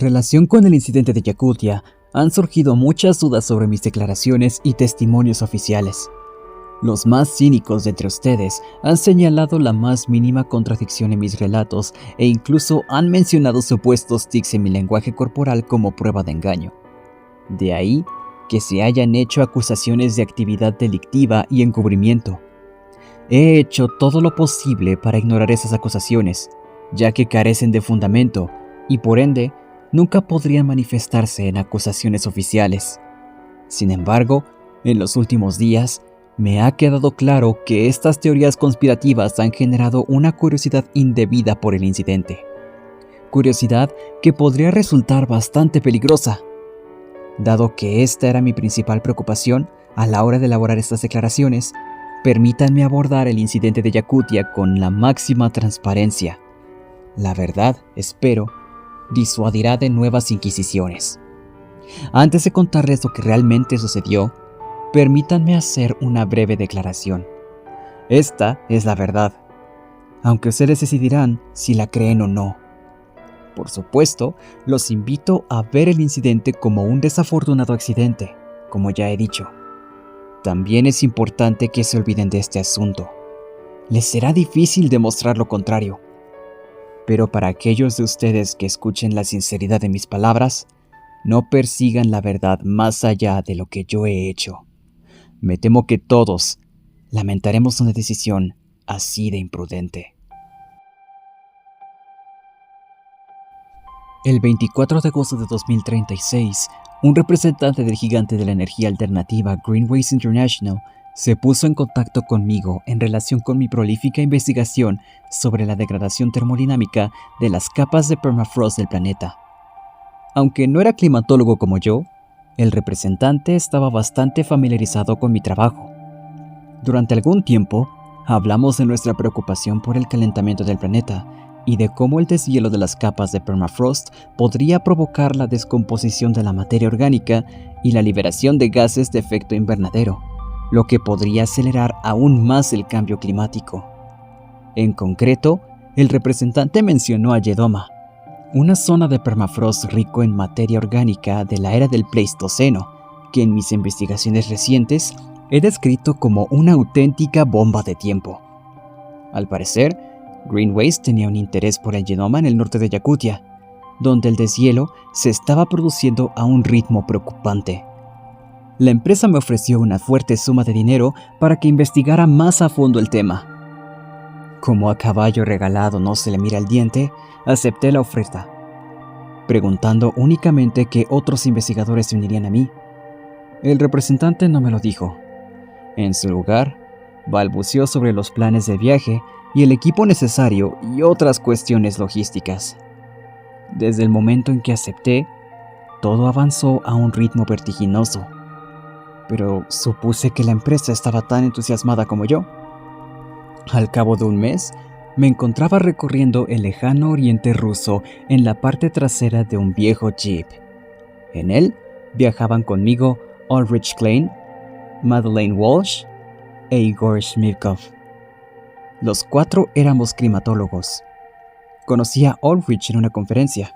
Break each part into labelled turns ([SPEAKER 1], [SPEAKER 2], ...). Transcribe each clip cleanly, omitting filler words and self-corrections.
[SPEAKER 1] relación con el incidente de Yakutia, han surgido muchas dudas sobre mis declaraciones y testimonios oficiales. Los más cínicos de entre ustedes han señalado la más mínima contradicción en mis relatos e incluso han mencionado supuestos tics en mi lenguaje corporal como prueba de engaño. De ahí que se hayan hecho acusaciones de actividad delictiva y encubrimiento. He hecho todo lo posible para ignorar esas acusaciones, ya que carecen de fundamento y por ende nunca podrían manifestarse en acusaciones oficiales. Sin embargo, en los últimos días, me ha quedado claro que estas teorías conspirativas han generado una curiosidad indebida por el incidente. Curiosidad que podría resultar bastante peligrosa. Dado que esta era mi principal preocupación a la hora de elaborar estas declaraciones, permítanme abordar el incidente de Yakutia con la máxima transparencia. La verdad, espero, disuadirá de nuevas inquisiciones. Antes de contarles lo que realmente sucedió, permítanme hacer una breve declaración. Esta es la verdad, aunque ustedes decidirán si la creen o no. Por supuesto, los invito a ver el incidente como un desafortunado accidente, como ya he dicho. También es importante que se olviden de este asunto. Les será difícil demostrar lo contrario. Pero para aquellos de ustedes que escuchen la sinceridad de mis palabras, no persigan la verdad más allá de lo que yo he hecho. Me temo que todos lamentaremos una decisión así de imprudente. El 24 de agosto de 2036, un representante del gigante de la energía alternativa Greenways International se puso en contacto conmigo en relación con mi prolífica investigación sobre la degradación termodinámica de las capas de permafrost del planeta. Aunque no era climatólogo como yo, el representante estaba bastante familiarizado con mi trabajo. Durante algún tiempo, hablamos de nuestra preocupación por el calentamiento del planeta y de cómo el deshielo de las capas de permafrost podría provocar la descomposición de la materia orgánica y la liberación de gases de efecto invernadero, lo que podría acelerar aún más el cambio climático. En concreto, el representante mencionó a Yedoma, una zona de permafrost rico en materia orgánica de la era del Pleistoceno, que en mis investigaciones recientes he descrito como una auténtica bomba de tiempo. Al parecer, Greenways tenía un interés por el Yedoma en el norte de Yakutia, donde el deshielo se estaba produciendo a un ritmo preocupante. La empresa me ofreció una fuerte suma de dinero para que investigara más a fondo el tema. Como a caballo regalado no se le mira el diente, acepté la oferta, preguntando únicamente que otros investigadores se unirían a mí. El representante no me lo dijo. En su lugar, balbuceó sobre los planes de viaje y el equipo necesario y otras cuestiones logísticas. Desde el momento en que acepté, todo avanzó a un ritmo vertiginoso. Pero supuse que la empresa estaba tan entusiasmada como yo. Al cabo de un mes, me encontraba recorriendo el lejano oriente ruso en la parte trasera de un viejo jeep. En él viajaban conmigo Ulrich Klein, Madeleine Walsh e Igor Shmivkov. Los cuatro éramos climatólogos. Conocí a Ulrich en una conferencia,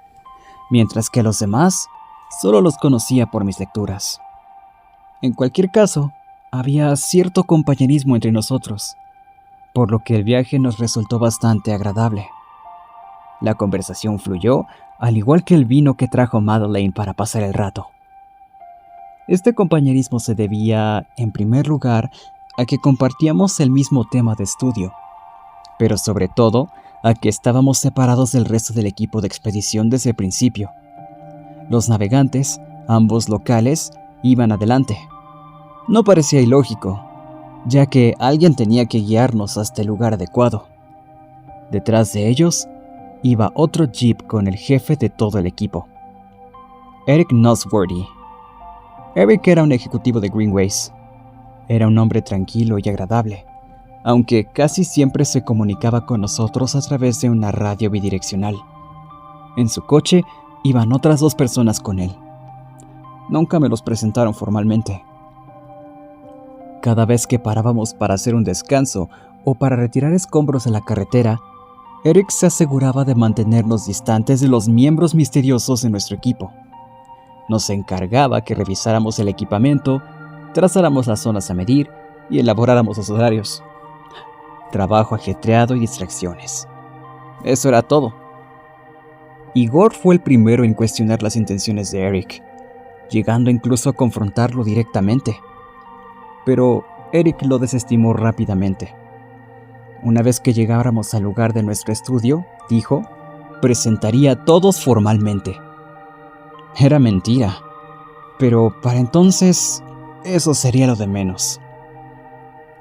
[SPEAKER 1] mientras que a los demás solo los conocía por mis lecturas. En cualquier caso, había cierto compañerismo entre nosotros, por lo que el viaje nos resultó bastante agradable. La conversación fluyó, al igual que el vino que trajo Madeleine para pasar el rato. Este compañerismo se debía, en primer lugar, a que compartíamos el mismo tema de estudio, pero sobre todo a que estábamos separados del resto del equipo de expedición desde el principio. Los navegantes, ambos locales, iban adelante. No parecía ilógico, ya que alguien tenía que guiarnos hasta el lugar adecuado. Detrás de ellos iba otro jeep con el jefe de todo el equipo, Eric Nosworthy. Eric era un ejecutivo de Greenways. Era un hombre tranquilo y agradable, aunque casi siempre se comunicaba con nosotros a través de una radio bidireccional. En su coche iban otras 2 personas con él. Nunca me los presentaron formalmente. Cada vez que parábamos para hacer un descanso o para retirar escombros de la carretera, Eric se aseguraba de mantenernos distantes de los miembros misteriosos de nuestro equipo. Nos encargaba que revisáramos el equipamiento, trazáramos las zonas a medir y elaboráramos los horarios. Trabajo ajetreado y distracciones. Eso era todo. Igor fue el primero en cuestionar las intenciones de Eric, llegando incluso a confrontarlo directamente. Pero Eric lo desestimó rápidamente. Una vez que llegáramos al lugar de nuestro estudio, dijo, presentaría a todos formalmente. Era mentira, pero para entonces eso sería lo de menos.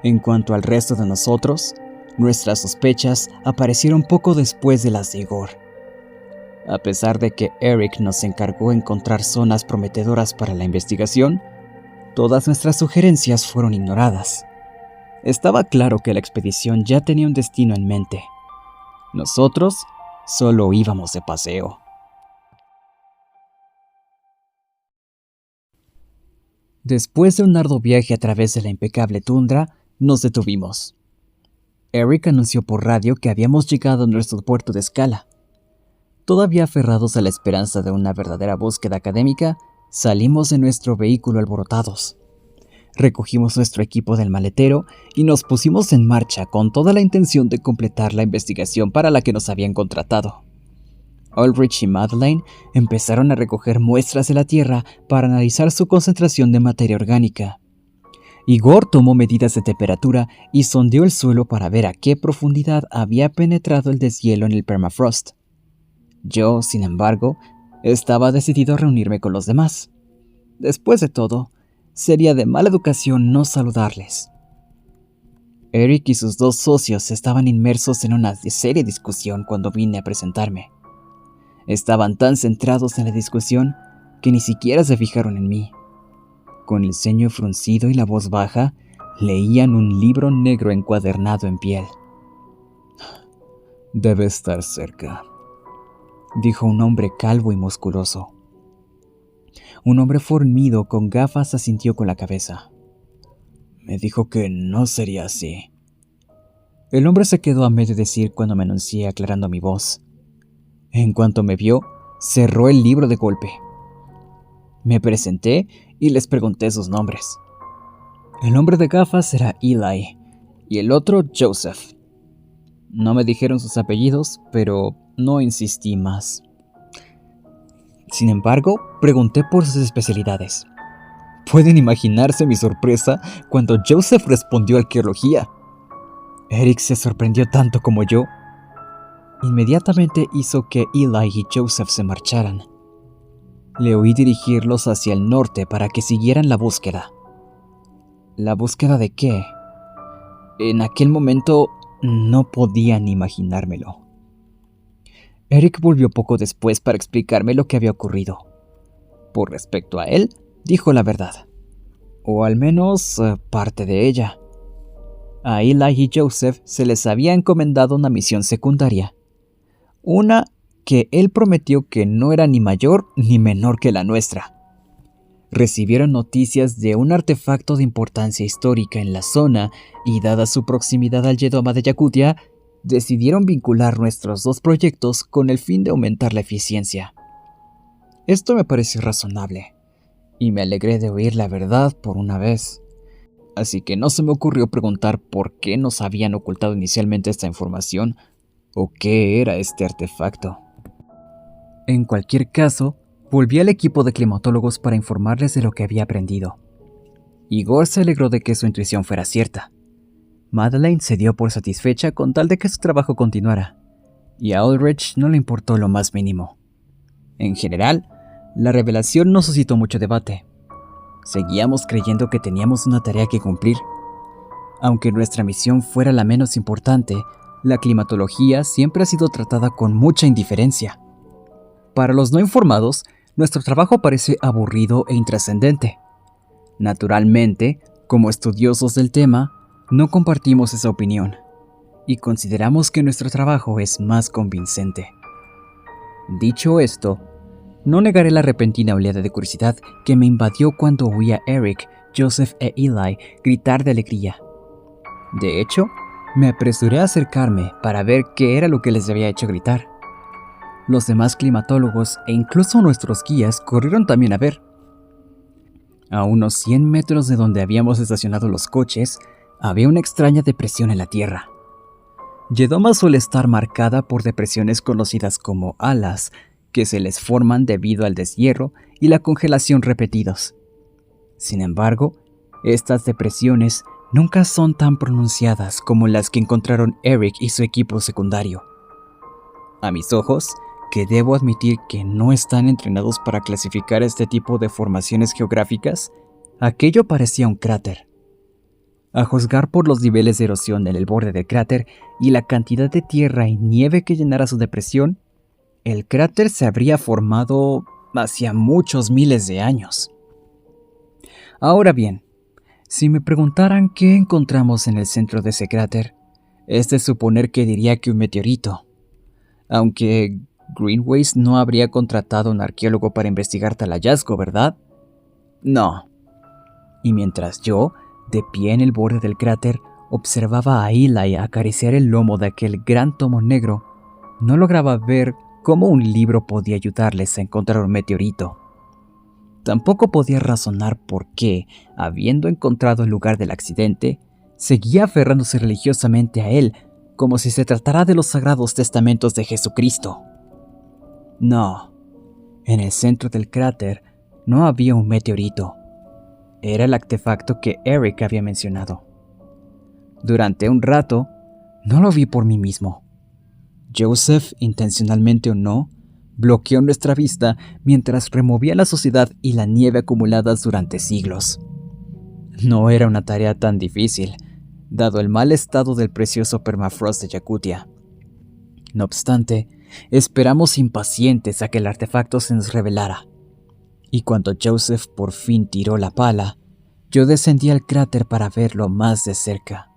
[SPEAKER 1] En cuanto al resto de nosotros, nuestras sospechas aparecieron poco después de las de Igor. A pesar de que Eric nos encargó encontrar zonas prometedoras para la investigación, todas nuestras sugerencias fueron ignoradas. Estaba claro que la expedición ya tenía un destino en mente. Nosotros solo íbamos de paseo. Después de un arduo viaje a través de la impecable tundra, nos detuvimos. Eric anunció por radio que habíamos llegado a nuestro puerto de escala. Todavía aferrados a la esperanza de una verdadera búsqueda académica, salimos de nuestro vehículo alborotados. Recogimos nuestro equipo del maletero y nos pusimos en marcha con toda la intención de completar la investigación para la que nos habían contratado. Ulrich y Madeleine empezaron a recoger muestras de la Tierra para analizar su concentración de materia orgánica. Igor tomó medidas de temperatura y sondeó el suelo para ver a qué profundidad había penetrado el deshielo en el permafrost. Yo, sin embargo, estaba decidido a reunirme con los demás. Después de todo, sería de mala educación no saludarles. Eric y sus dos socios estaban inmersos en una seria discusión cuando vine a presentarme. Estaban tan centrados en la discusión que ni siquiera se fijaron en mí. Con el ceño fruncido y la voz baja, leían un libro negro encuadernado en piel. «Debe estar cerca», dijo un hombre calvo y musculoso. Un hombre fornido con gafas asintió con la cabeza. «Me dijo que no sería así». El hombre se quedó a medio decir cuando me anuncié aclarando mi voz. En cuanto me vio, cerró el libro de golpe. Me presenté y les pregunté sus nombres. El hombre de gafas era Eli y el otro Joseph. No me dijeron sus apellidos, pero no insistí más. Sin embargo, pregunté por sus especialidades. Pueden imaginarse mi sorpresa cuando Joseph respondió arqueología. Eric se sorprendió tanto como yo. Inmediatamente hizo que Eli y Joseph se marcharan. Le oí dirigirlos hacia el norte para que siguieran la búsqueda. ¿La búsqueda de qué? En aquel momento no podía ni imaginármelo. Eric volvió poco después para explicarme lo que había ocurrido. Por respecto a él, dijo la verdad. O al menos parte de ella. A Eli y Joseph se les había encomendado una misión secundaria. Una que él prometió que no era ni mayor ni menor que la nuestra. Recibieron noticias de un artefacto de importancia histórica en la zona y dada su proximidad al Yedoma de Yakutia, decidieron vincular nuestros dos proyectos con el fin de aumentar la eficiencia. Esto me pareció razonable, y me alegré de oír la verdad por una vez. Así que no se me ocurrió preguntar por qué nos habían ocultado inicialmente esta información o qué era este artefacto. En cualquier caso, volví al equipo de climatólogos para informarles de lo que había aprendido. Igor se alegró de que su intuición fuera cierta. Madeleine se dio por satisfecha con tal de que su trabajo continuara, y a Ulrich no le importó lo más mínimo. En general, la revelación no suscitó mucho debate. Seguíamos creyendo que teníamos una tarea que cumplir. Aunque nuestra misión fuera la menos importante, la climatología siempre ha sido tratada con mucha indiferencia. Para los no informados, nuestro trabajo parece aburrido e intrascendente. Naturalmente, como estudiosos del tema, no compartimos esa opinión y consideramos que nuestro trabajo es más convincente. Dicho esto, no negaré la repentina oleada de curiosidad que me invadió cuando oí a Eric, Joseph e Eli gritar de alegría. De hecho, Me apresuré a acercarme para ver qué era lo que les había hecho gritar. Los demás climatólogos e incluso nuestros guías corrieron también a ver. A unos 100 metros de donde habíamos estacionado los coches, había una extraña depresión en la tierra. Yedoma suele estar marcada por depresiones conocidas como alas, que se les forman debido al deshierro y la congelación repetidos. Sin embargo, estas depresiones nunca son tan pronunciadas como las que encontraron Eric y su equipo secundario. A mis ojos, que debo admitir que no están entrenados para clasificar este tipo de formaciones geográficas, aquello parecía un cráter. A juzgar por los niveles de erosión en el borde del cráter y la cantidad de tierra y nieve que llenara su depresión, el cráter se habría formado hacía muchos miles de años. Ahora bien, si me preguntaran qué encontramos en el centro de ese cráter, es de suponer que diría que un meteorito, aunque Greenways no habría contratado a un arqueólogo para investigar tal hallazgo, ¿verdad? No. Y mientras yo, de pie en el borde del cráter, observaba a Eli acariciar el lomo de aquel gran tomo negro, no lograba ver cómo un libro podía ayudarles a encontrar un meteorito. Tampoco podía razonar por qué, habiendo encontrado el lugar del accidente, seguía aferrándose religiosamente a él, como si se tratara de los sagrados testamentos de Jesucristo. No, en el centro del cráter no había un meteorito. Era el artefacto que Eric había mencionado. Durante un rato, no lo vi por mí mismo. Joseph, intencionalmente o no, bloqueó nuestra vista mientras removía la suciedad y la nieve acumuladas durante siglos. No era una tarea tan difícil, dado el mal estado del precioso permafrost de Yakutia. No obstante, esperamos impacientes a que el artefacto se nos revelara. Y cuando Joseph por fin tiró la pala, yo descendí al cráter para verlo más de cerca.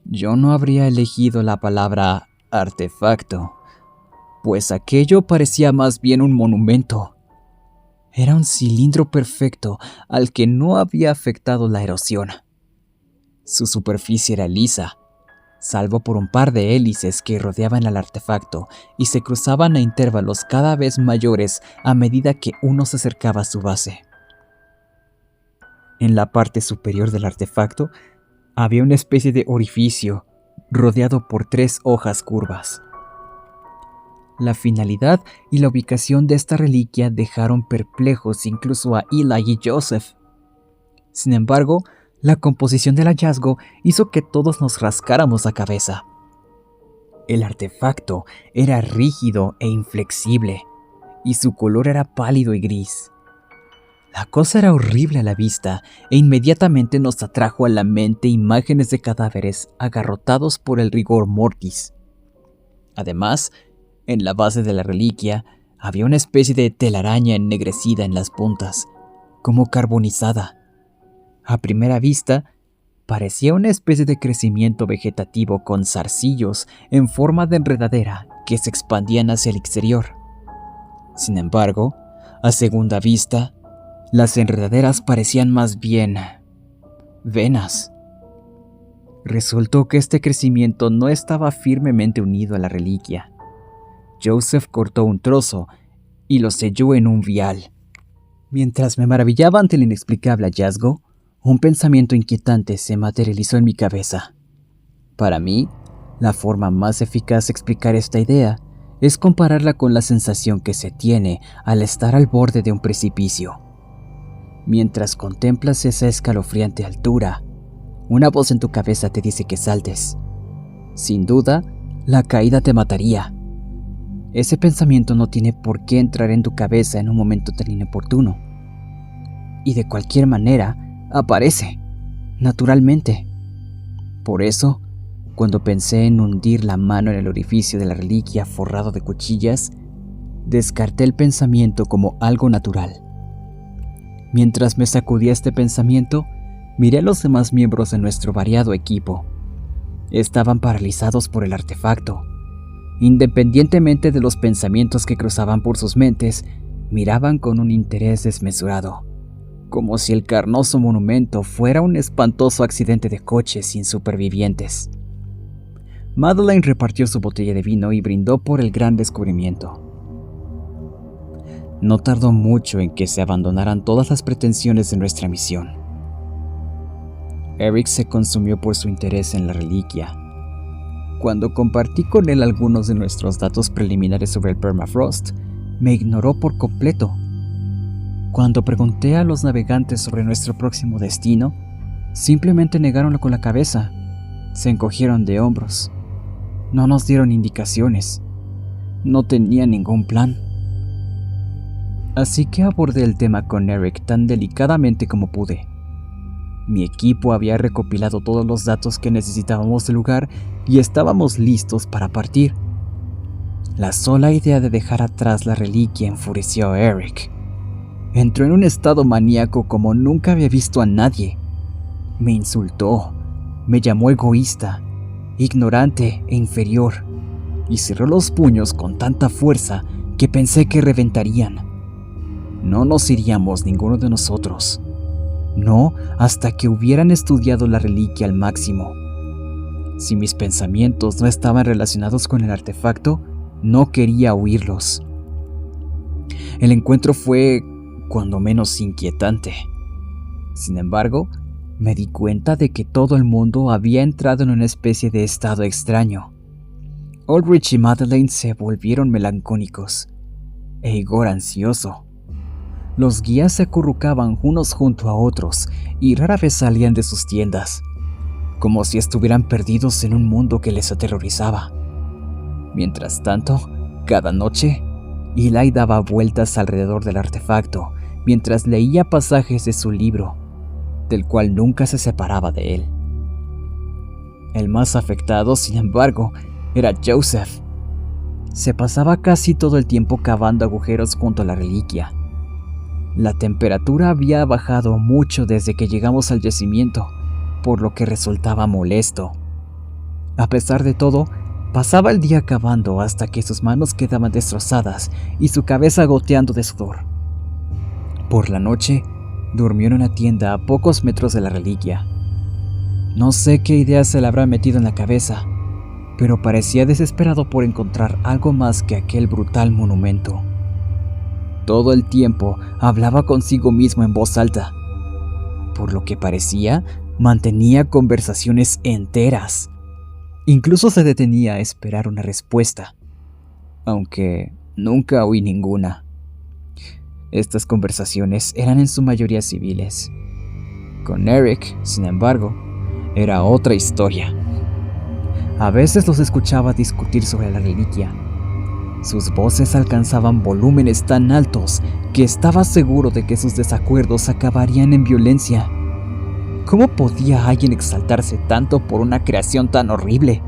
[SPEAKER 1] Yo no habría elegido la palabra artefacto, pues aquello parecía más bien un monumento. Era un cilindro perfecto al que no había afectado la erosión. Su superficie era lisa, salvo por un par de hélices que rodeaban al artefacto y se cruzaban a intervalos cada vez mayores a medida que uno se acercaba a su base. En la parte superior del artefacto había una especie de orificio rodeado por 3 hojas curvas. La finalidad y la ubicación de esta reliquia dejaron perplejos incluso a Eli y Joseph. Sin embargo, la composición del hallazgo hizo que todos nos rascáramos la cabeza. El artefacto era rígido e inflexible, y su color era pálido y gris. La cosa era horrible a la vista, e inmediatamente nos atrajo a la mente imágenes de cadáveres agarrotados por el rigor mortis. Además, en la base de la reliquia había una especie de telaraña ennegrecida en las puntas, como carbonizada. A primera vista, parecía una especie de crecimiento vegetativo con zarcillos en forma de enredadera que se expandían hacia el exterior. Sin embargo, a segunda vista, las enredaderas parecían más bien venas. Resultó que este crecimiento no estaba firmemente unido a la reliquia. Joseph cortó un trozo y lo selló en un vial. Mientras me maravillaba ante el inexplicable hallazgo, un pensamiento inquietante se materializó en mi cabeza. Para mí, la forma más eficaz de explicar esta idea es compararla con la sensación que se tiene al estar al borde de un precipicio. Mientras contemplas esa escalofriante altura, una voz en tu cabeza te dice que saltes. Sin duda, la caída te mataría. Ese pensamiento no tiene por qué entrar en tu cabeza en un momento tan inoportuno. Y de cualquier manera, aparece, naturalmente. Por eso, cuando pensé en hundir la mano en el orificio de la reliquia forrado de cuchillas, descarté el pensamiento como algo natural. Mientras me sacudía este pensamiento, miré a los demás miembros de nuestro variado equipo. Estaban paralizados por el artefacto. Independientemente de los pensamientos que cruzaban por sus mentes, miraban con un interés desmesurado. como si el carnoso monumento fuera un espantoso accidente de coche sin supervivientes. Madeleine repartió su botella de vino y brindó por el gran descubrimiento. No tardó mucho en que se abandonaran todas las pretensiones de nuestra misión. Eric se consumió por su interés en la reliquia. Cuando compartí con él algunos de nuestros datos preliminares sobre el permafrost, me ignoró por completo. Cuando pregunté a los navegantes sobre nuestro próximo destino, simplemente negaron con la cabeza. Se encogieron de hombros. No nos dieron indicaciones. No tenían ningún plan. Así que abordé el tema con Eric tan delicadamente como pude. Mi equipo había recopilado todos los datos que necesitábamos del lugar y estábamos listos para partir. La sola idea de dejar atrás la reliquia enfureció a Eric. Entró en un estado maníaco como nunca había visto a nadie. Me insultó, me llamó egoísta, ignorante e inferior, y cerró los puños con tanta fuerza que pensé que reventarían. No nos iríamos ninguno de nosotros. No hasta que hubieran estudiado la reliquia al máximo. Si mis pensamientos no estaban relacionados con el artefacto, no quería oírlos. El encuentro fue, cuando menos, inquietante. Sin embargo, me di cuenta de que todo el mundo había entrado en una especie de estado extraño. Ulrich y Madeleine se volvieron melancólicos, e Igor ansioso. Los guías se acurrucaban unos junto a otros y rara vez salían de sus tiendas, como si estuvieran perdidos en un mundo que les aterrorizaba. Mientras tanto, cada noche, Eli daba vueltas alrededor del artefacto mientras leía pasajes de su libro, del cual nunca se separaba de él. El más afectado, sin embargo, era Joseph. Se pasaba casi todo el tiempo cavando agujeros junto a la reliquia. La temperatura había bajado mucho desde que llegamos al yacimiento, por lo que resultaba molesto. A pesar de todo, pasaba el día cavando hasta que sus manos quedaban destrozadas y su cabeza goteando de sudor. Por la noche, durmió en una tienda a pocos metros de la reliquia. No sé qué idea se le habrá metido en la cabeza, pero parecía desesperado por encontrar algo más que aquel brutal monumento. Todo el tiempo hablaba consigo mismo en voz alta. Por lo que parecía, mantenía conversaciones enteras. Incluso se detenía a esperar una respuesta, aunque nunca oí ninguna. Estas conversaciones eran en su mayoría civiles. Con Eric, sin embargo, era otra historia. A veces los escuchaba discutir sobre la reliquia. Sus voces alcanzaban volúmenes tan altos que estaba seguro de que sus desacuerdos acabarían en violencia. ¿Cómo podía alguien exaltarse tanto por una creación tan horrible?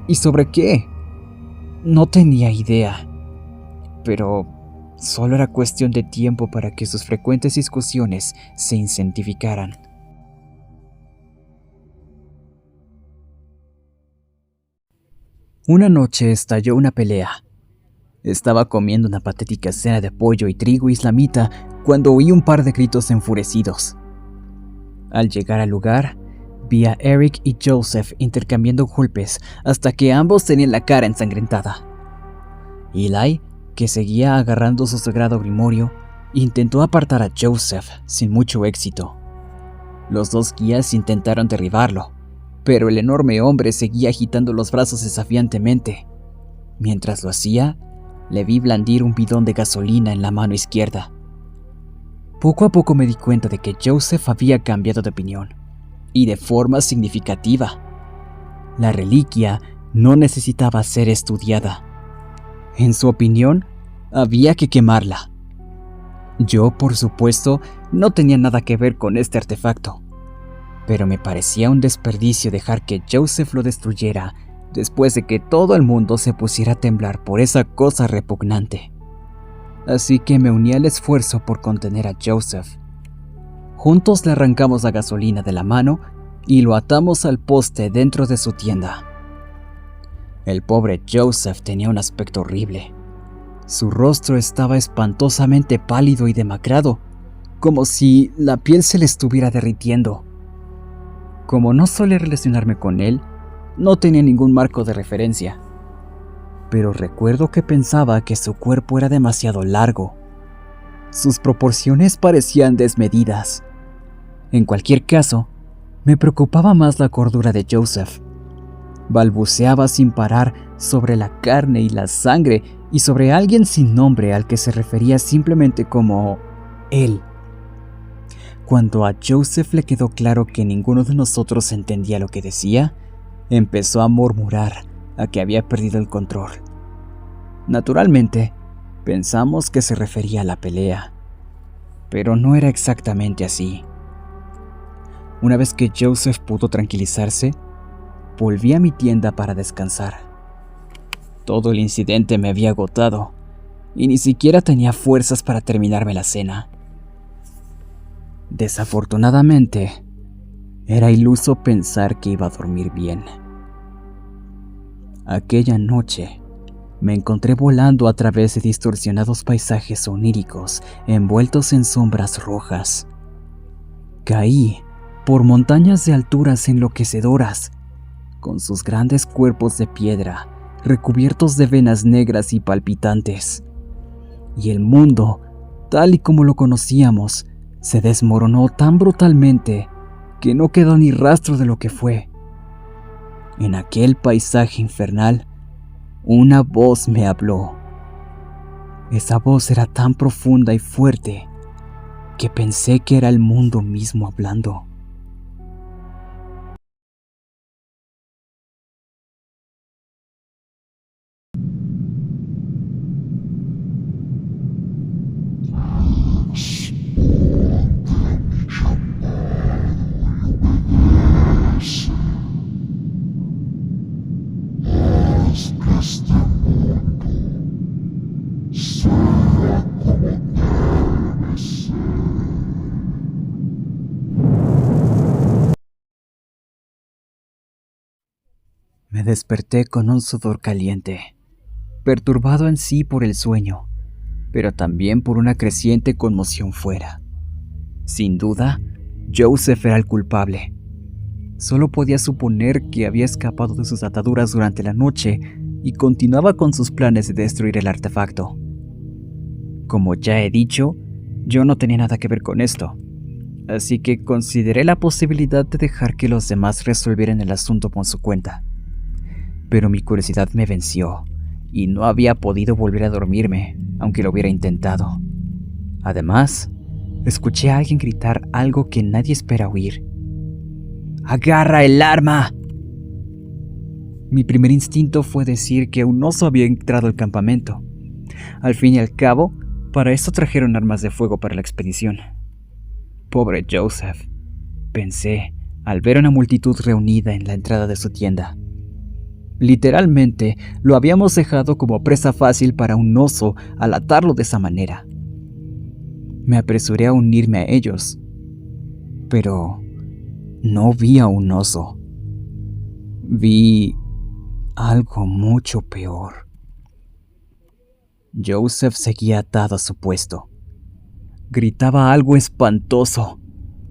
[SPEAKER 1] ¿Y sobre qué? No tenía idea. Pero solo era cuestión de tiempo para que sus frecuentes discusiones se intensificaran. Una noche estalló una pelea. Estaba comiendo una patética cena de pollo y trigo islamita cuando oí un par de gritos enfurecidos. Al llegar al lugar, vi a Eric y Joseph intercambiando golpes hasta que ambos tenían la cara ensangrentada. Eli, que seguía agarrando su sagrado grimorio, intentó apartar a Joseph sin mucho éxito. Los dos guías intentaron derribarlo, pero el enorme hombre seguía agitando los brazos desafiantemente. Mientras lo hacía, le vi blandir un bidón de gasolina en la mano izquierda. Poco a poco me di cuenta de que Joseph había cambiado de opinión, y de forma significativa. La reliquia no necesitaba ser estudiada. En su opinión, había que quemarla. Yo, por supuesto, no tenía nada que ver con este artefacto, pero me parecía un desperdicio dejar que Joseph lo destruyera después de que todo el mundo se pusiera a temblar por esa cosa repugnante. Así que me uní al esfuerzo por contener a Joseph. Juntos le arrancamos la gasolina de la mano y lo atamos al poste dentro de su tienda. El pobre Joseph tenía un aspecto horrible. Su rostro estaba espantosamente pálido y demacrado, como si la piel se le estuviera derritiendo. Como no solía relacionarme con él, no tenía ningún marco de referencia, pero recuerdo que pensaba que su cuerpo era demasiado largo. Sus proporciones parecían desmedidas. En cualquier caso, me preocupaba más la cordura de Joseph. Balbuceaba sin parar sobre la carne y la sangre y sobre alguien sin nombre al que se refería simplemente como él. Cuando a Joseph le quedó claro que ninguno de nosotros entendía lo que decía, empezó a murmurar a que había perdido el control. Naturalmente, pensamos que se refería a la pelea, pero no era exactamente así. Una vez que Joseph pudo tranquilizarse, volví a mi tienda para descansar. Todo el incidente me había agotado y ni siquiera tenía fuerzas para terminarme la cena. Desafortunadamente, era iluso pensar que iba a dormir bien. Aquella noche, me encontré volando a través de distorsionados paisajes oníricos envueltos en sombras rojas. Caí por montañas de alturas enloquecedoras, con sus grandes cuerpos de piedra recubiertos de venas negras y palpitantes. Y el mundo, tal y como lo conocíamos, se desmoronó tan brutalmente que no quedó ni rastro de lo que fue. En aquel paisaje infernal, una voz me habló. Esa voz era tan profunda y fuerte que pensé que era el mundo mismo hablando. Me desperté con un sudor caliente, perturbado en sí por el sueño, pero también por una creciente conmoción fuera. Sin duda, Joseph era el culpable. Solo podía suponer que había escapado de sus ataduras durante la noche y continuaba con sus planes de destruir el artefacto. Como ya he dicho, yo no tenía nada que ver con esto, así que consideré la posibilidad de dejar que los demás resolvieran el asunto por su cuenta. Pero mi curiosidad me venció y no había podido volver a dormirme, aunque lo hubiera intentado. Además, escuché a alguien gritar algo que nadie espera oír. ¡Agarra el arma! Mi primer instinto fue decir que un oso había entrado al campamento. Al fin y al cabo, para esto trajeron armas de fuego para la expedición. Pobre Joseph, pensé al ver a una multitud reunida en la entrada de su tienda. Literalmente, lo habíamos dejado como presa fácil para un oso al atarlo de esa manera. Me apresuré a unirme a ellos, pero no vi a un oso. Vi algo mucho peor. Joseph seguía atado a su puesto. Gritaba algo espantoso,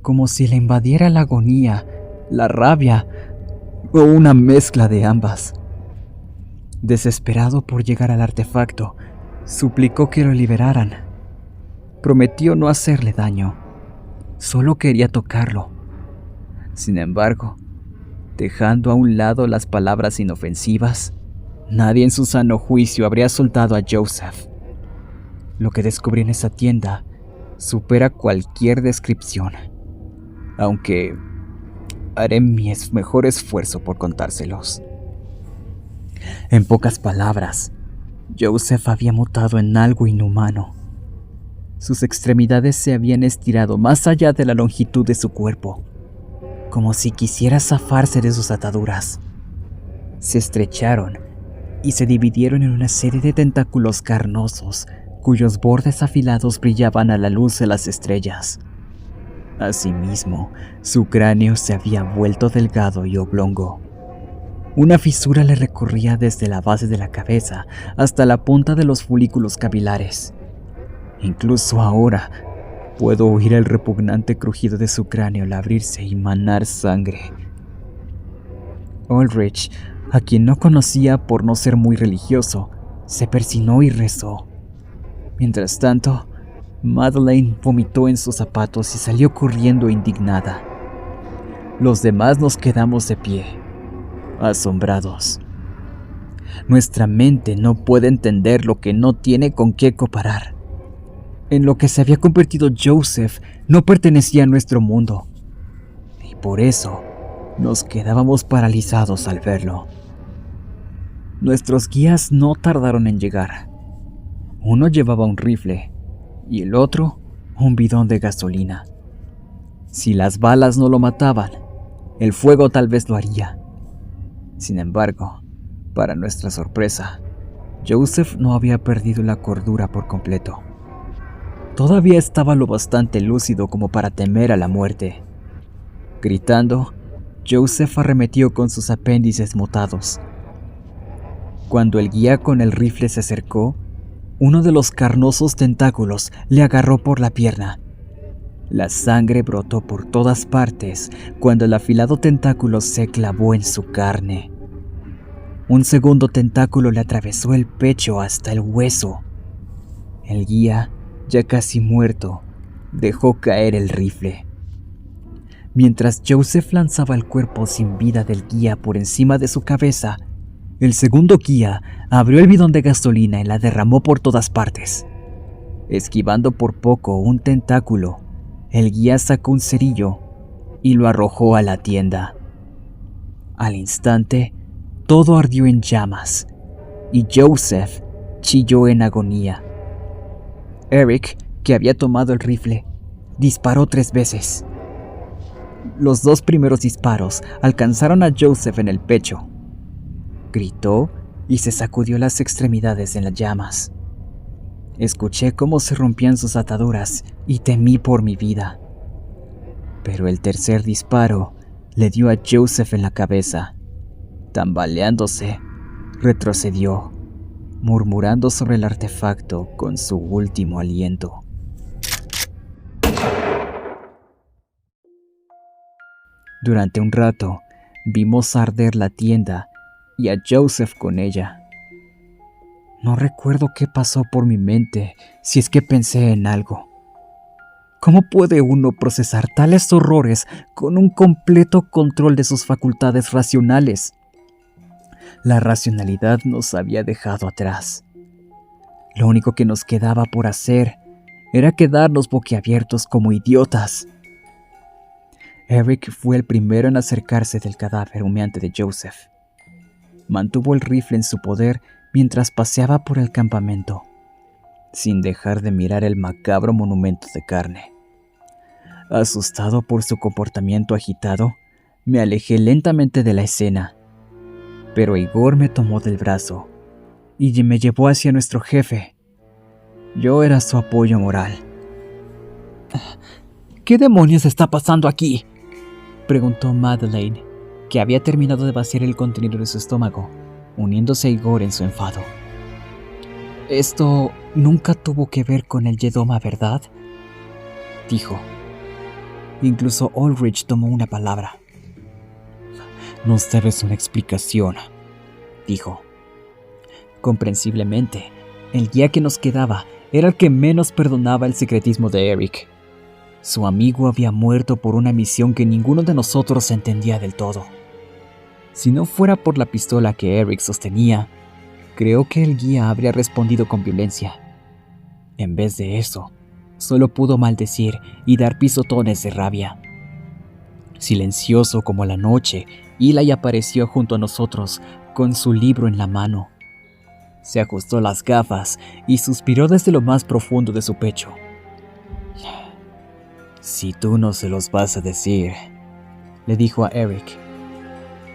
[SPEAKER 1] como si le invadiera la agonía, la rabia o una mezcla de ambas. Desesperado por llegar al artefacto, suplicó que lo liberaran. Prometió no hacerle daño, solo quería tocarlo. Sin embargo, dejando a un lado las palabras inofensivas, nadie en su sano juicio habría soltado a Joseph. Lo que descubrí en esa tienda supera cualquier descripción, aunque haré mi mejor esfuerzo por contárselos. En pocas palabras, Joseph había mutado en algo inhumano. Sus extremidades se habían estirado más allá de la longitud de su cuerpo, como si quisiera zafarse de sus ataduras. Se estrecharon y se dividieron en una serie de tentáculos carnosos, cuyos bordes afilados brillaban a la luz de las estrellas. Asimismo, su cráneo se había vuelto delgado y oblongo. Una fisura le recorría desde la base de la cabeza hasta la punta de los folículos capilares. Incluso ahora, Puedo oír el repugnante crujido de su cráneo al abrirse y manar sangre. Ulrich, a quien no conocía por no ser muy religioso, se persinó y rezó. Mientras tanto, Madeleine vomitó en sus zapatos y salió corriendo indignada. Los demás nos quedamos de pie, asombrados. Nuestra mente no puede entender lo que no tiene con qué comparar. En lo que se había convertido Joseph no pertenecía a nuestro mundo, y por eso nos quedábamos paralizados al verlo. Nuestros guías no tardaron en llegar. Uno llevaba un rifle y el otro un bidón de gasolina. Si las balas no lo mataban, el fuego tal vez lo haría. Sin embargo, para nuestra sorpresa, Joseph no había perdido la cordura por completo. Todavía estaba lo bastante lúcido como para temer a la muerte. Gritando, Joseph arremetió con sus apéndices mutados. Cuando el guía con el rifle se acercó, uno de los carnosos tentáculos le agarró por la pierna. La sangre brotó por todas partes cuando el afilado tentáculo se clavó en su carne. Un segundo tentáculo le atravesó el pecho hasta el hueso. El guía, ya casi muerto, dejó caer el rifle. Mientras Joseph lanzaba el cuerpo sin vida del guía por encima de su cabeza, el segundo guía abrió el bidón de gasolina y la derramó por todas partes. Esquivando por poco un tentáculo, el guía sacó un cerillo y lo arrojó a la tienda. Al instante, todo ardió en llamas y Joseph chilló en agonía. Eric, que había tomado el rifle, disparó 3 veces. Los 2 primeros disparos alcanzaron a Joseph en el pecho. Gritó y se sacudió las extremidades en las llamas. Escuché cómo se rompían sus ataduras y temí por mi vida. Pero el tercer disparo le dio a Joseph en la cabeza. Tambaleándose, retrocedió, murmurando sobre el artefacto con su último aliento. Durante un rato, vimos arder la tienda y a Joseph con ella. No recuerdo qué pasó por mi mente, si es que pensé en algo. ¿Cómo puede uno procesar tales horrores con un completo control de sus facultades racionales? La racionalidad nos había dejado atrás. Lo único que nos quedaba por hacer era quedarnos boquiabiertos como idiotas. Eric fue el primero en acercarse del cadáver humeante de Joseph. Mantuvo el rifle en su poder mientras paseaba por el campamento, sin dejar de mirar el macabro monumento de carne. Asustado por su comportamiento agitado, me alejé lentamente de la escena, pero Igor me tomó del brazo y me llevó hacia nuestro jefe. Yo era su apoyo moral. ¿Qué demonios está pasando aquí?, preguntó Madeleine, que había terminado de vaciar el contenido de su estómago, uniéndose a Igor en su enfado. Esto nunca tuvo que ver con el Yedoma, ¿verdad?, dijo. Incluso Ulrich tomó una palabra. Nos debes una explicación, dijo. Comprensiblemente, el guía que nos quedaba era el que menos perdonaba el secretismo de Eric. Su amigo había muerto por una misión que ninguno de nosotros entendía del todo. Si no fuera por la pistola que Eric sostenía, creo que el guía habría respondido con violencia. En vez de eso, solo pudo maldecir y dar pisotones de rabia. Silencioso como la noche, Eli apareció junto a nosotros con su libro en la mano. Se ajustó las gafas y suspiró desde lo más profundo de su pecho. Si tú no se los vas a decir, le dijo a Eric,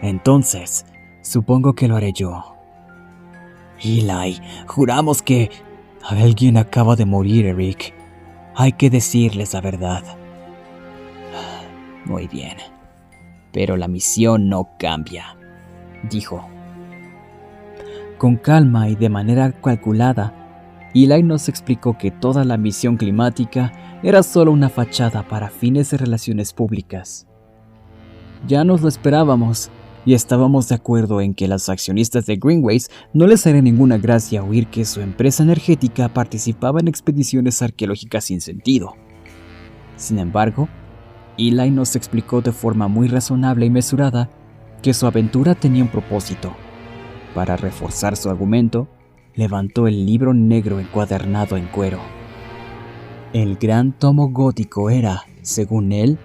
[SPEAKER 1] entonces supongo que lo haré yo. Eli, juramos que alguien acaba de morir, Eric. Hay que decirles la verdad. Muy bien, pero la misión no cambia, dijo. Con calma y de manera calculada, Eli nos explicó que toda la misión climática era solo una fachada para fines de relaciones públicas. Ya nos lo esperábamos, y estábamos de acuerdo en que a los accionistas de Greenways no les haría ninguna gracia oír que su empresa energética participaba en expediciones arqueológicas sin sentido. Sin embargo, Eli nos explicó de forma muy razonable y mesurada que su aventura tenía un propósito. Para reforzar su argumento, levantó el libro negro encuadernado en cuero. El gran tomo gótico era, según él,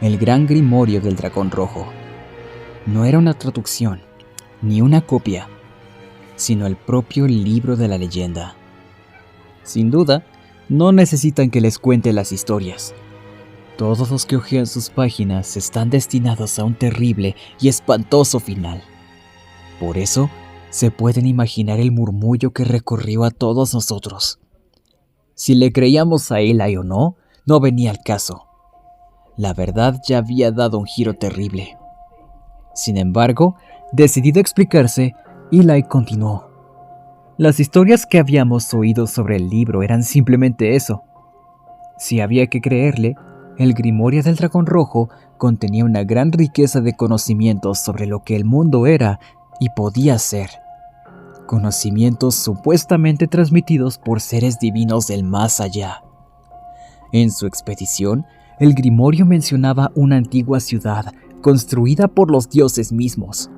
[SPEAKER 1] el gran grimorio del dragón rojo. No era una traducción, ni una copia, sino el propio libro de la leyenda. Sin duda, no necesitan que les cuente las historias. Todos los que hojean sus páginas están destinados a un terrible y espantoso final. Por eso, se pueden imaginar el murmullo que recorrió a todos nosotros. Si le creíamos a Eli o no, no venía al caso. La verdad ya había dado un giro terrible. Sin embargo, decidido a explicarse, Eli continuó. Las historias que habíamos oído sobre el libro eran simplemente eso. Si había que creerle, el Grimorio del Dragón Rojo contenía una gran riqueza de conocimientos sobre lo que el mundo era y podía ser. Conocimientos supuestamente transmitidos por seres divinos del más allá. En su expedición, el Grimorio mencionaba una antigua ciudad construida por los dioses mismos,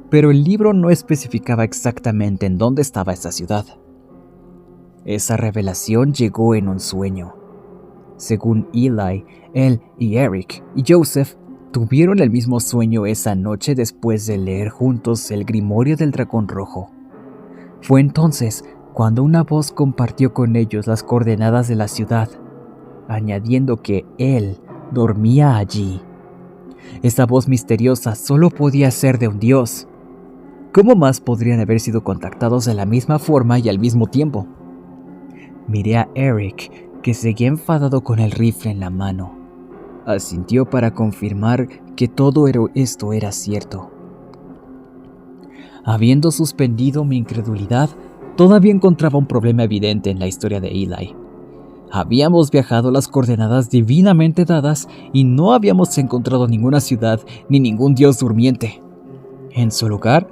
[SPEAKER 1] pero el libro no especificaba exactamente en dónde estaba esa ciudad. Esa revelación llegó en un sueño. Según Eli, él y Eric y Joseph tuvieron el mismo sueño esa noche después de leer juntos el Grimorio del Dragón Rojo. Fue entonces cuando una voz compartió con ellos las coordenadas de la ciudad, añadiendo que él dormía allí. Esa voz misteriosa solo podía ser de un dios. ¿Cómo más podrían haber sido contactados de la misma forma y al mismo tiempo? Miré a Eric, que seguía enfadado con el rifle en la mano. Asintió para confirmar que todo esto era cierto. Habiendo suspendido mi incredulidad, todavía encontraba un problema evidente en la historia de Eli. Habíamos viajado las coordenadas divinamente dadas y no habíamos encontrado ninguna ciudad ni ningún dios durmiente. En su lugar,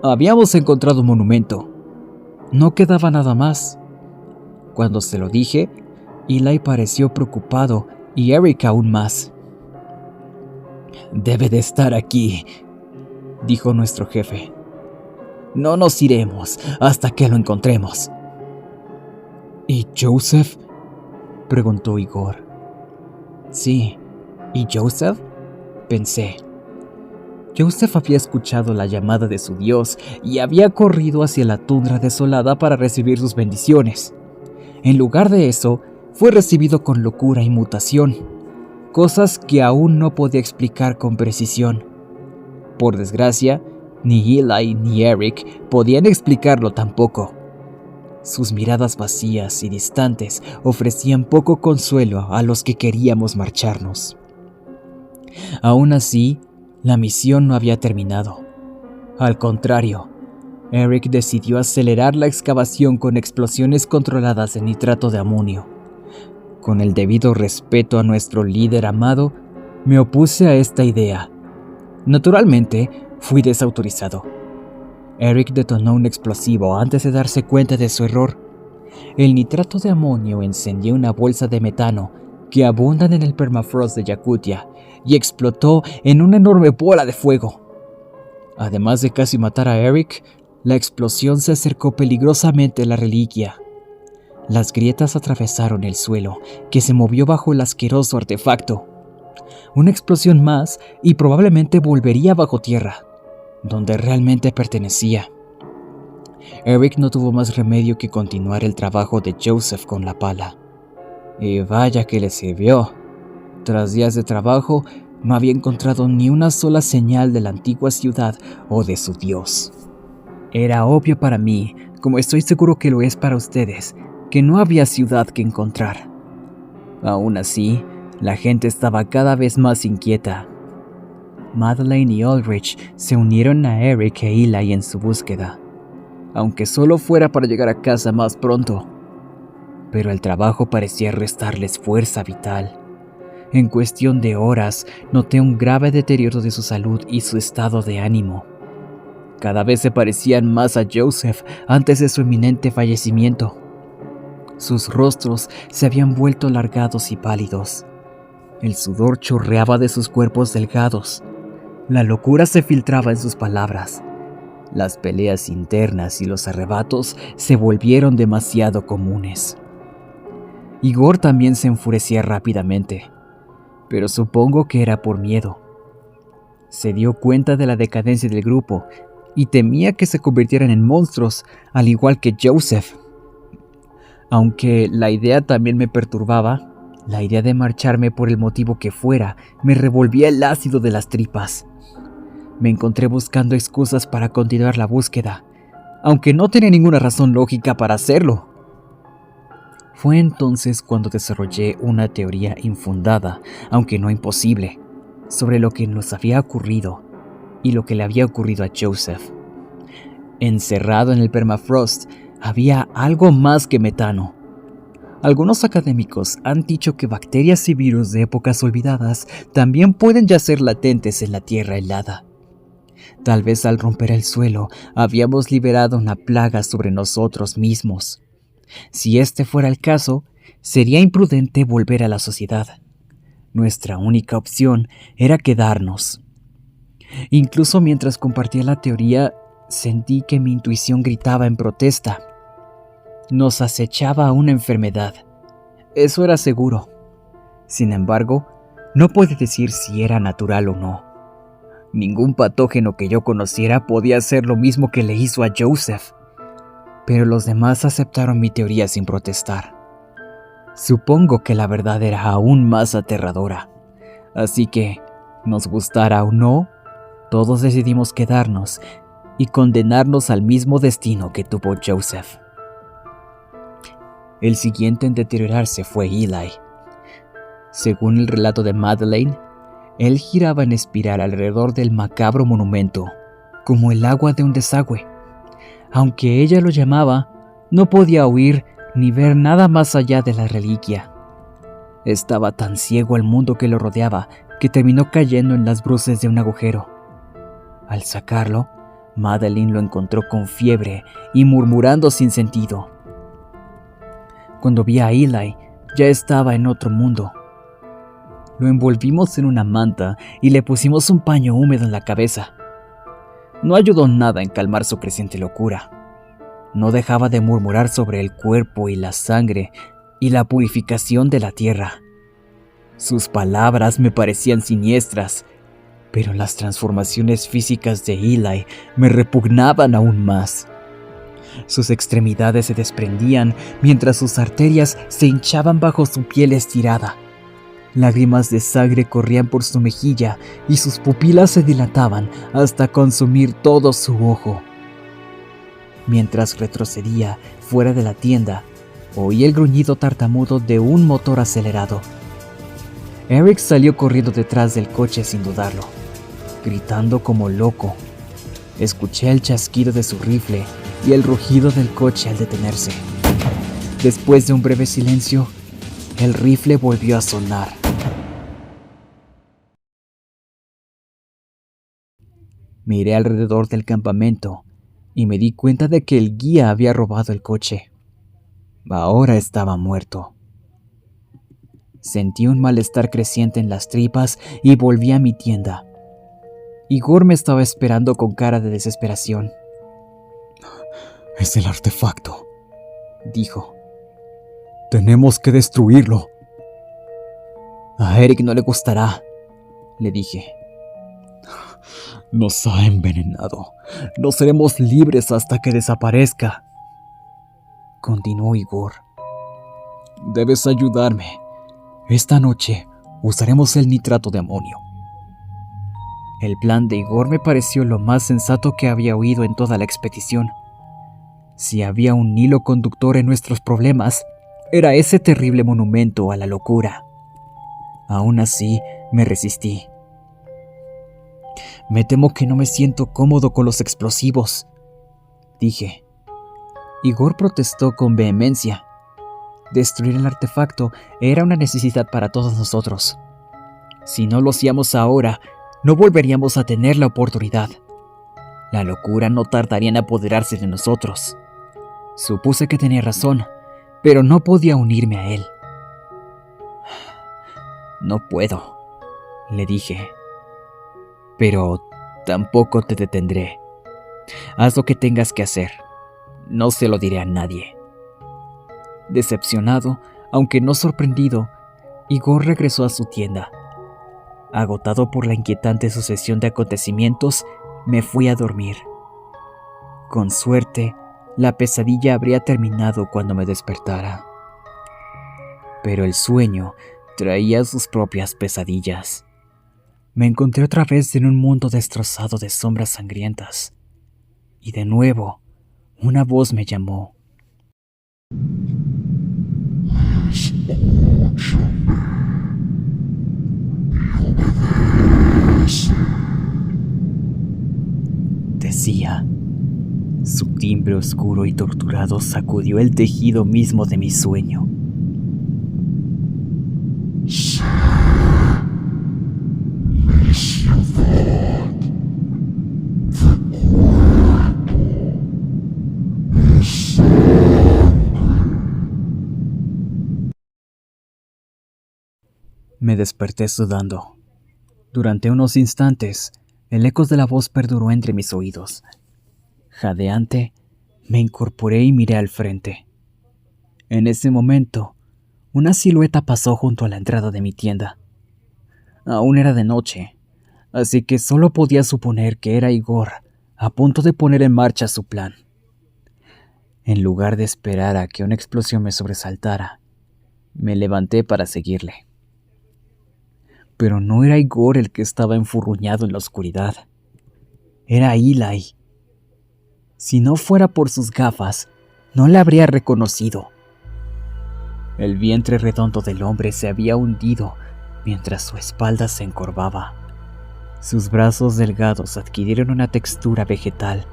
[SPEAKER 1] habíamos encontrado un monumento. No quedaba nada más. Cuando se lo dije, Eli pareció preocupado y Eric aún más. «Debe de estar aquí», dijo nuestro jefe. «No nos iremos hasta que lo encontremos». «¿Y Joseph?», preguntó Igor. «Sí, ¿y Joseph?», pensé. Joseph había escuchado la llamada de su dios y había corrido hacia la tundra desolada para recibir sus bendiciones. En lugar de eso, fue recibido con locura y mutación, cosas que aún no podía explicar con precisión. Por desgracia, ni Eli ni Eric podían explicarlo tampoco. Sus miradas vacías y distantes ofrecían poco consuelo a los que queríamos marcharnos. Aún así, la misión no había terminado. Al contrario, Eric decidió acelerar la excavación con explosiones controladas de nitrato de amonio. Con el debido respeto a nuestro líder amado, me opuse a esta idea. Naturalmente, fui desautorizado. Eric detonó un explosivo antes de darse cuenta de su error. El nitrato de amonio encendió una bolsa de metano que abundan en el permafrost de Yakutia y explotó en una enorme bola de fuego. Además de casi matar a Eric, la explosión se acercó peligrosamente a la reliquia. Las grietas atravesaron el suelo, que se movió bajo el asqueroso artefacto. Una explosión más y probablemente volvería bajo tierra, donde realmente pertenecía. Eric no tuvo más remedio que continuar el trabajo de Joseph con la pala. Y vaya que le sirvió. Tras días de trabajo, no había encontrado ni una sola señal de la antigua ciudad o de su dios. Era obvio para mí, como estoy seguro que lo es para ustedes, que no había ciudad que encontrar. Aún así, la gente estaba cada vez más inquieta. Madeleine y Ulrich se unieron a Eric e Eli en su búsqueda. Aunque solo fuera para llegar a casa más pronto, pero el trabajo parecía restarles fuerza vital. En cuestión de horas, noté un grave deterioro de su salud y su estado de ánimo. Cada vez se parecían más a Joseph antes de su inminente fallecimiento. Sus rostros se habían vuelto alargados y pálidos. El sudor chorreaba de sus cuerpos delgados. La locura se filtraba en sus palabras. Las peleas internas y los arrebatos se volvieron demasiado comunes. Igor también se enfurecía rápidamente, pero supongo que era por miedo. Se dio cuenta de la decadencia del grupo y temía que se convirtieran en monstruos, al igual que Joseph. Aunque la idea también me perturbaba, la idea de marcharme por el motivo que fuera me revolvía el ácido de las tripas. Me encontré buscando excusas para continuar la búsqueda, aunque no tenía ninguna razón lógica para hacerlo. Fue entonces cuando desarrollé una teoría infundada, aunque no imposible, sobre lo que nos había ocurrido y lo que le había ocurrido a Joseph. Encerrado en el permafrost había algo más que metano. Algunos académicos han dicho que bacterias y virus de épocas olvidadas también pueden yacer latentes en la tierra helada. Tal vez al romper el suelo habíamos liberado una plaga sobre nosotros mismos. Si este fuera el caso, sería imprudente volver a la sociedad. Nuestra única opción era quedarnos. Incluso mientras compartía la teoría, sentí que mi intuición gritaba en protesta. Nos acechaba una enfermedad. Eso era seguro. Sin embargo, no pude decir si era natural o no. Ningún patógeno que yo conociera podía hacer lo mismo que le hizo a Joseph. Pero los demás aceptaron mi teoría sin protestar. Supongo que la verdad era aún más aterradora. Así que, nos gustara o no, todos decidimos quedarnos y condenarnos al mismo destino que tuvo Joseph. El siguiente en deteriorarse fue Eli. Según el relato de Madeleine, él giraba en espiral alrededor del macabro monumento, como el agua de un desagüe. Aunque ella lo llamaba, no podía oír ni ver nada más allá de la reliquia. Estaba tan ciego al mundo que lo rodeaba que terminó cayendo en las bruces de un agujero. Al sacarlo, Madeleine lo encontró con fiebre y murmurando sin sentido. Cuando vi a Eli, ya estaba en otro mundo. Lo envolvimos en una manta y le pusimos un paño húmedo en la cabeza. No ayudó nada en calmar su creciente locura. No dejaba de murmurar sobre el cuerpo y la sangre y la purificación de la tierra. Sus palabras me parecían siniestras, pero las transformaciones físicas de Eli me repugnaban aún más. Sus extremidades se desprendían mientras sus arterias se hinchaban bajo su piel estirada. Lágrimas de sangre corrían por su mejilla y sus pupilas se dilataban hasta consumir todo su ojo. Mientras retrocedía fuera de la tienda, oí el gruñido tartamudo de un motor acelerado. Eric salió corriendo detrás del coche sin dudarlo, gritando como loco. Escuché el chasquido de su rifle y el rugido del coche al detenerse. Después de un breve silencio, el rifle volvió a sonar. Miré alrededor del campamento y me di cuenta de que el guía había robado el coche. Ahora estaba muerto. Sentí un malestar creciente en las tripas y volví a mi tienda. Igor me estaba esperando con cara de desesperación.
[SPEAKER 2] «Es el artefacto»,
[SPEAKER 1] dijo.
[SPEAKER 2] «Tenemos que destruirlo».
[SPEAKER 1] «A Eric no le gustará», le dije.
[SPEAKER 2] «Nos ha envenenado. No seremos libres hasta que desaparezca»,
[SPEAKER 1] continuó Igor.
[SPEAKER 2] «Debes ayudarme. Esta noche usaremos el nitrato de amonio».
[SPEAKER 1] El plan de Igor me pareció lo más sensato que había oído en toda la expedición. Si había un hilo conductor en nuestros problemas, era ese terrible monumento a la locura. Aún así, me resistí. «Me temo que no me siento cómodo con los explosivos», dije. Igor protestó con vehemencia. Destruir el artefacto era una necesidad para todos nosotros. Si no lo hacíamos ahora, no volveríamos a tener la oportunidad. La locura no tardaría en apoderarse de nosotros. Supuse que tenía razón, pero no podía unirme a él. No puedo, le dije. Pero tampoco te detendré. Haz lo que tengas que hacer. No se lo diré a nadie. Decepcionado, aunque no sorprendido, Igor regresó a su tienda. Agotado por la inquietante sucesión de acontecimientos, me fui a dormir. Con suerte, la pesadilla habría terminado cuando me despertara. Pero el sueño traía sus propias pesadillas. Me encontré otra vez en un mundo destrozado de sombras sangrientas. Y de nuevo, una voz me llamó. Decía. Su timbre oscuro y torturado sacudió el tejido mismo de mi sueño. Me desperté sudando. Durante unos instantes, el eco de la voz perduró entre mis oídos. Jadeante, me incorporé y miré al frente. En ese momento, una silueta pasó junto a la entrada de mi tienda. Aún era de noche, así que solo podía suponer que era Igor, a punto de poner en marcha su plan. En lugar de esperar a que una explosión me sobresaltara, me levanté para seguirle. Pero no era Igor el que estaba enfurruñado en la oscuridad. Era Eli. Si no fuera por sus gafas, no le habría reconocido. El vientre redondo del hombre se había hundido mientras su espalda se encorvaba. Sus brazos delgados adquirieron una textura vegetal,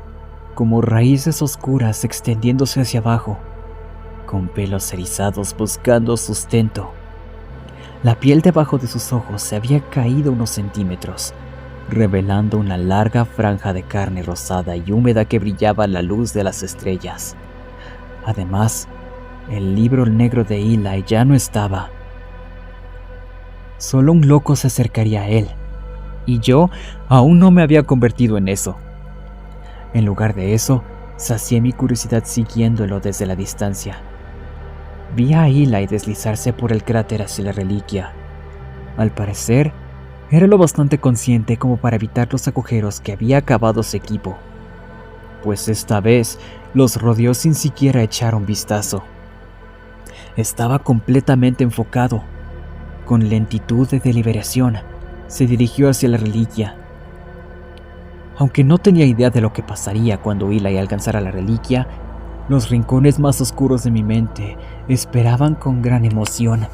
[SPEAKER 1] como raíces oscuras extendiéndose hacia abajo, con pelos erizados buscando sustento. La piel debajo de sus ojos se había caído unos centímetros, revelando una larga franja de carne rosada y húmeda que brillaba a la luz de las estrellas. Además, el libro negro de Eli ya no estaba. Solo un loco se acercaría a él, y yo aún no me había convertido en eso. En lugar de eso, sacié mi curiosidad siguiéndolo desde la distancia. Vi a Eli deslizarse por el cráter hacia la reliquia. Al parecer, era lo bastante consciente como para evitar los agujeros que había cavado su equipo, pues esta vez los rodeó sin siquiera echar un vistazo. Estaba completamente enfocado. Con lentitud de deliberación, se dirigió hacia la reliquia. Aunque no tenía idea de lo que pasaría cuando Eli alcanzara la reliquia, los rincones más oscuros de mi mente esperaban con gran emoción.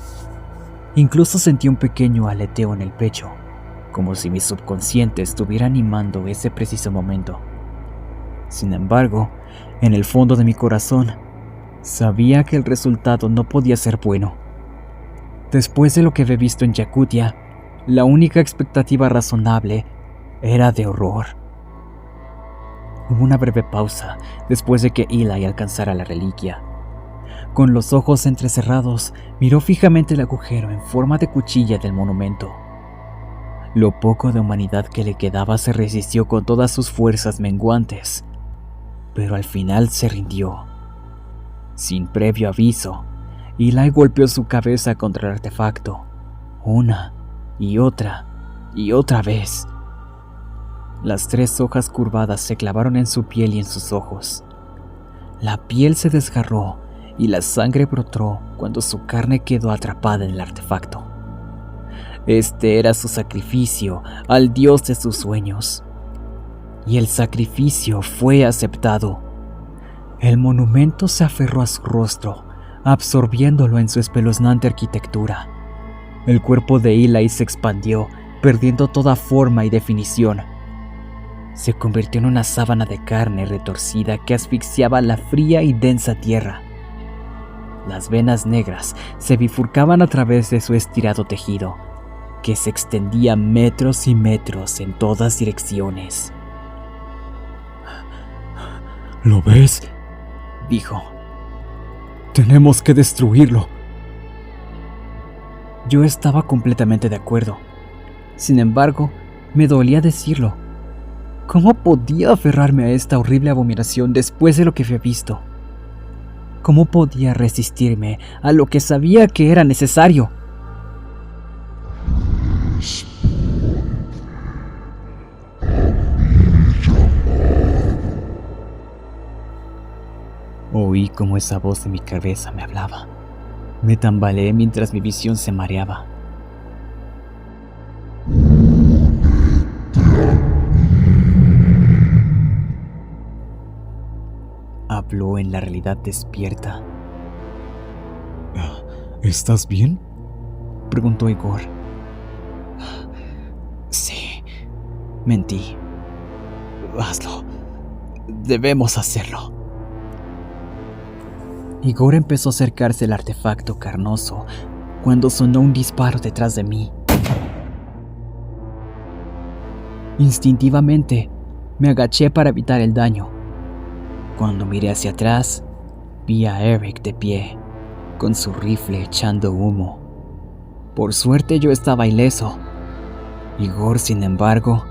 [SPEAKER 1] Incluso sentí un pequeño aleteo en el pecho, como si mi subconsciente estuviera animando ese preciso momento. Sin embargo, en el fondo de mi corazón, sabía que el resultado no podía ser bueno. Después de lo que había visto en Yakutia, la única expectativa razonable era de horror. Hubo una breve pausa después de que Eli alcanzara la reliquia. Con los ojos entrecerrados, miró fijamente el agujero en forma de cuchilla del monumento. Lo poco de humanidad que le quedaba se resistió con todas sus fuerzas menguantes, pero al final se rindió. Sin previo aviso, Eli golpeó su cabeza contra el artefacto, una y otra vez. Las 3 hojas curvadas se clavaron en su piel y en sus ojos. La piel se desgarró y la sangre brotó cuando su carne quedó atrapada en el artefacto. Este era su sacrificio al dios de sus sueños. Y el sacrificio fue aceptado. El monumento se aferró a su rostro, absorbiéndolo en su espeluznante arquitectura. El cuerpo de Eli se expandió, perdiendo toda forma y definición. Se convirtió en una sábana de carne retorcida que asfixiaba la fría y densa tierra. Las venas negras se bifurcaban a través de su estirado tejido, que se extendía metros y metros en todas direcciones.
[SPEAKER 2] ¿Lo ves?,
[SPEAKER 1] dijo.
[SPEAKER 2] Tenemos que destruirlo.
[SPEAKER 1] Yo estaba completamente de acuerdo. Sin embargo, me dolía decirlo. ¿Cómo podía aferrarme a esta horrible abominación después de lo que había visto? ¿Cómo podía resistirme a lo que sabía que era necesario? Oí como esa voz de mi cabeza me hablaba. Me tambaleé mientras mi visión se mareaba. Habló en la realidad despierta.
[SPEAKER 2] ¿Estás bien?,
[SPEAKER 1] preguntó Igor. Sí, mentí. Hazlo. Debemos hacerlo. Igor empezó a acercarse al artefacto carnoso cuando sonó un disparo detrás de mí. Instintivamente, me agaché para evitar el daño. Cuando miré hacia atrás, vi a Eric de pie, con su rifle echando humo. Por suerte yo estaba ileso. Igor, sin embargo,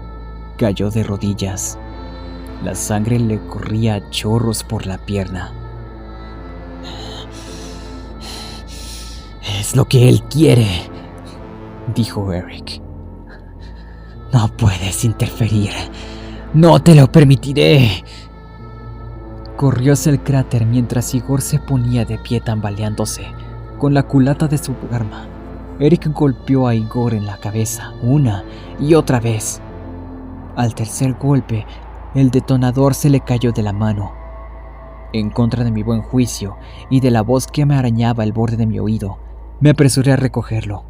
[SPEAKER 1] cayó de rodillas. La sangre le corría a chorros por la pierna. Es lo que él quiere, dijo Eric. No puedes interferir. No te lo permitiré. Corrió hacia el cráter mientras Igor se ponía de pie tambaleándose, con la culata de su arma. Eric golpeó a Igor en la cabeza una y otra vez. Al tercer golpe, el detonador se le cayó de la mano. En contra de mi buen juicio y de la voz que me arañaba el borde de mi oído, me apresuré a recogerlo.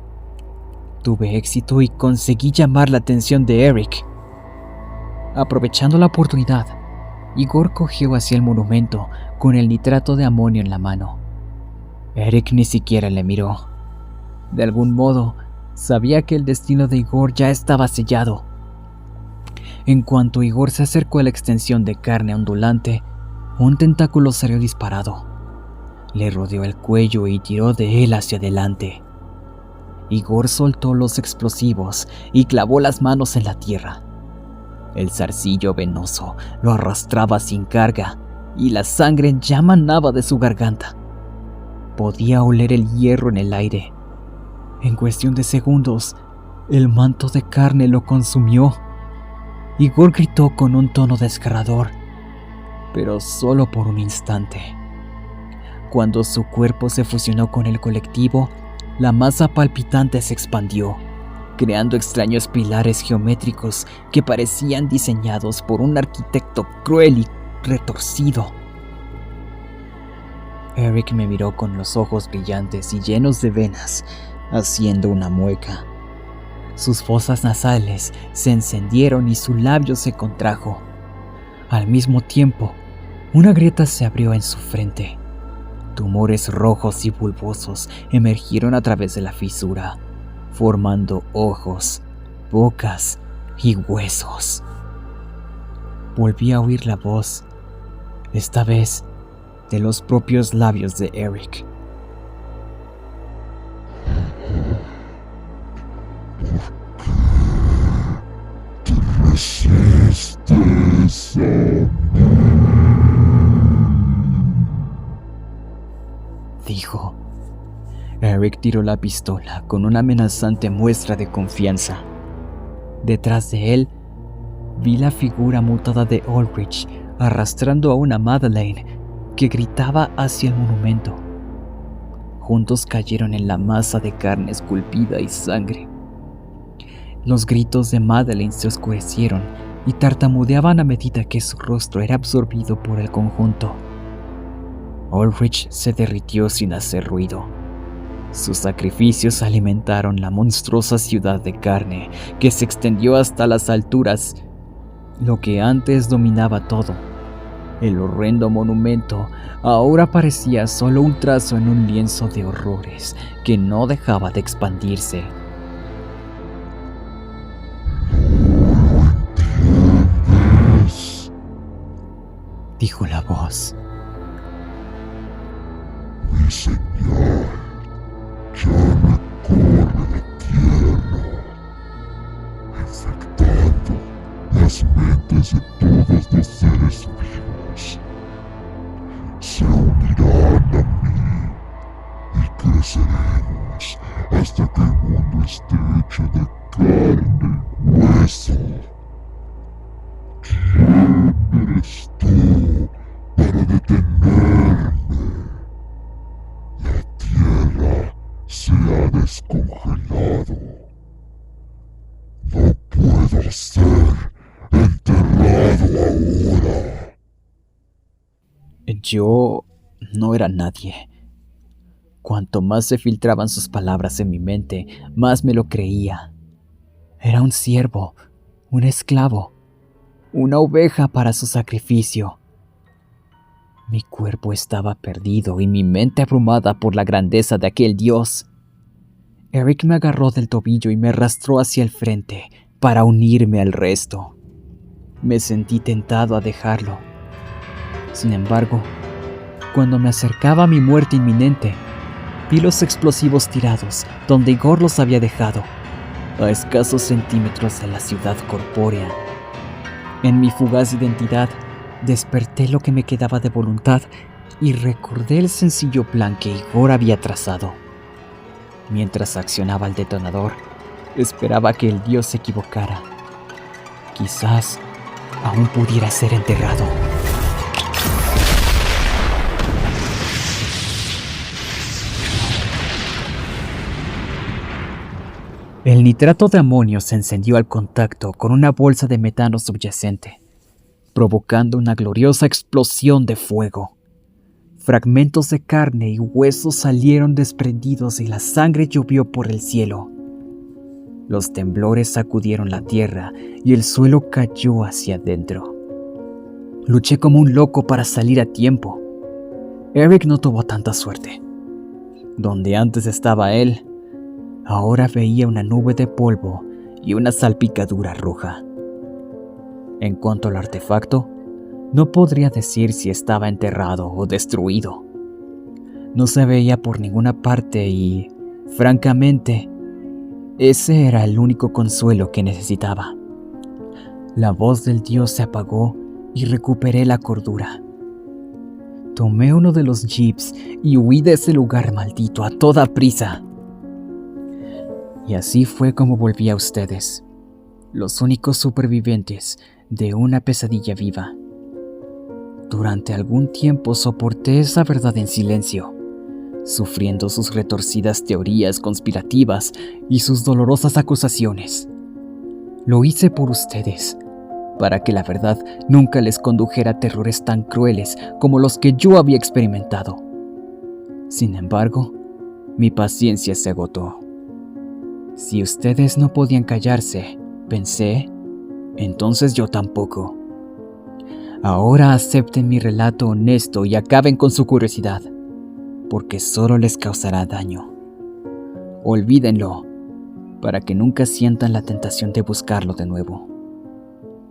[SPEAKER 1] Tuve éxito y conseguí llamar la atención de Eric. Aprovechando la oportunidad, Igor cogió hacia el monumento con el nitrato de amonio en la mano. Eric ni siquiera le miró. De algún modo, sabía que el destino de Igor ya estaba sellado. En cuanto Igor se acercó a la extensión de carne ondulante, un tentáculo salió disparado. Le rodeó el cuello y tiró de él hacia adelante. Igor soltó los explosivos y clavó las manos en la tierra. El zarcillo venoso lo arrastraba sin carga y la sangre ya manaba de su garganta. Podía oler el hierro en el aire. En cuestión de segundos, el manto de carne lo consumió. Igor gritó con un tono desgarrador, pero solo por un instante. Cuando su cuerpo se fusionó con el colectivo, la masa palpitante se expandió, creando extraños pilares geométricos que parecían diseñados por un arquitecto cruel y retorcido. Eric me miró con los ojos brillantes y llenos de venas, haciendo una mueca. Sus fosas nasales se encendieron y su labio se contrajo. Al mismo tiempo, una grieta se abrió en su frente. Tumores rojos y bulbosos emergieron a través de la fisura, formando ojos, bocas y huesos. Volví a oír la voz, esta vez de los propios labios de Eric. Dijo. Eric tiró la pistola con una amenazante muestra de confianza. Detrás de él, vi la figura mutada de Ulrich arrastrando a una Madeleine que gritaba hacia el monumento. Juntos cayeron en la masa de carne esculpida y sangre. Los gritos de Madeleine se oscurecieron y tartamudeaban a medida que su rostro era absorbido por el conjunto. Ulrich se derritió sin hacer ruido. Sus sacrificios alimentaron la monstruosa ciudad de carne que se extendió hasta las alturas, lo que antes dominaba todo. El horrendo monumento ahora parecía solo un trazo en un lienzo de horrores que no dejaba de expandirse. Dijo la voz.
[SPEAKER 3] Mi señal ya recorre la tierra, infectando las mentes de todos los seres vivos. Se unirán a mí y creceremos hasta que el mundo esté hecho de carne y hueso. ¿Quién eres tú para detenerme? La tierra se ha descongelado. No puedo ser enterrado ahora.
[SPEAKER 1] Yo no era nadie. Cuanto más se filtraban sus palabras en mi mente, más me lo creía. Era un siervo, un esclavo, una oveja para su sacrificio. Mi cuerpo estaba perdido y mi mente abrumada por la grandeza de aquel dios. Eric me agarró del tobillo y me arrastró hacia el frente para unirme al resto. Me sentí tentado a dejarlo. Sin embargo, cuando me acercaba a mi muerte inminente, vi los explosivos tirados donde Igor los había dejado, a escasos centímetros de la ciudad corpórea. En mi fugaz identidad, desperté lo que me quedaba de voluntad y recordé el sencillo plan que Igor había trazado. Mientras accionaba el detonador, esperaba que el dios se equivocara. Quizás aún pudiera ser enterrado. El nitrato de amonio se encendió al contacto con una bolsa de metano subyacente, provocando una gloriosa explosión de fuego. Fragmentos de carne y huesos salieron desprendidos y la sangre llovió por el cielo. Los temblores sacudieron la tierra y el suelo cayó hacia adentro. Luché como un loco para salir a tiempo. Eric no tuvo tanta suerte. Donde antes estaba él, ahora veía una nube de polvo y una salpicadura roja. En cuanto al artefacto, no podría decir si estaba enterrado o destruido. No se veía por ninguna parte y, francamente, ese era el único consuelo que necesitaba. La voz del dios se apagó y recuperé la cordura. Tomé uno de los jeeps y huí de ese lugar maldito a toda prisa. Y así fue como volví a ustedes, los únicos supervivientes de una pesadilla viva. Durante algún tiempo soporté esa verdad en silencio, sufriendo sus retorcidas teorías conspirativas y sus dolorosas acusaciones. Lo hice por ustedes, para que la verdad nunca les condujera a terrores tan crueles como los que yo había experimentado. Sin embargo, mi paciencia se agotó. Si ustedes no podían callarse, pensé, entonces yo tampoco. Ahora acepten mi relato honesto y acaben con su curiosidad, porque solo les causará daño. Olvídenlo, para que nunca sientan la tentación de buscarlo de nuevo.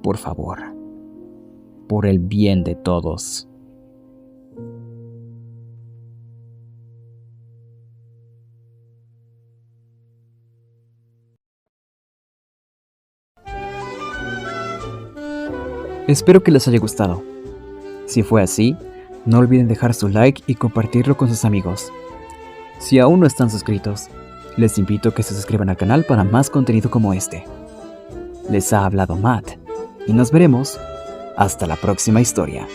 [SPEAKER 1] Por favor, por el bien de todos. Espero que les haya gustado. Si fue así, no olviden dejar su like y compartirlo con sus amigos. Si aún no están suscritos, les invito a que se suscriban al canal para más contenido como este. Les ha hablado Matt, y nos veremos hasta la próxima historia.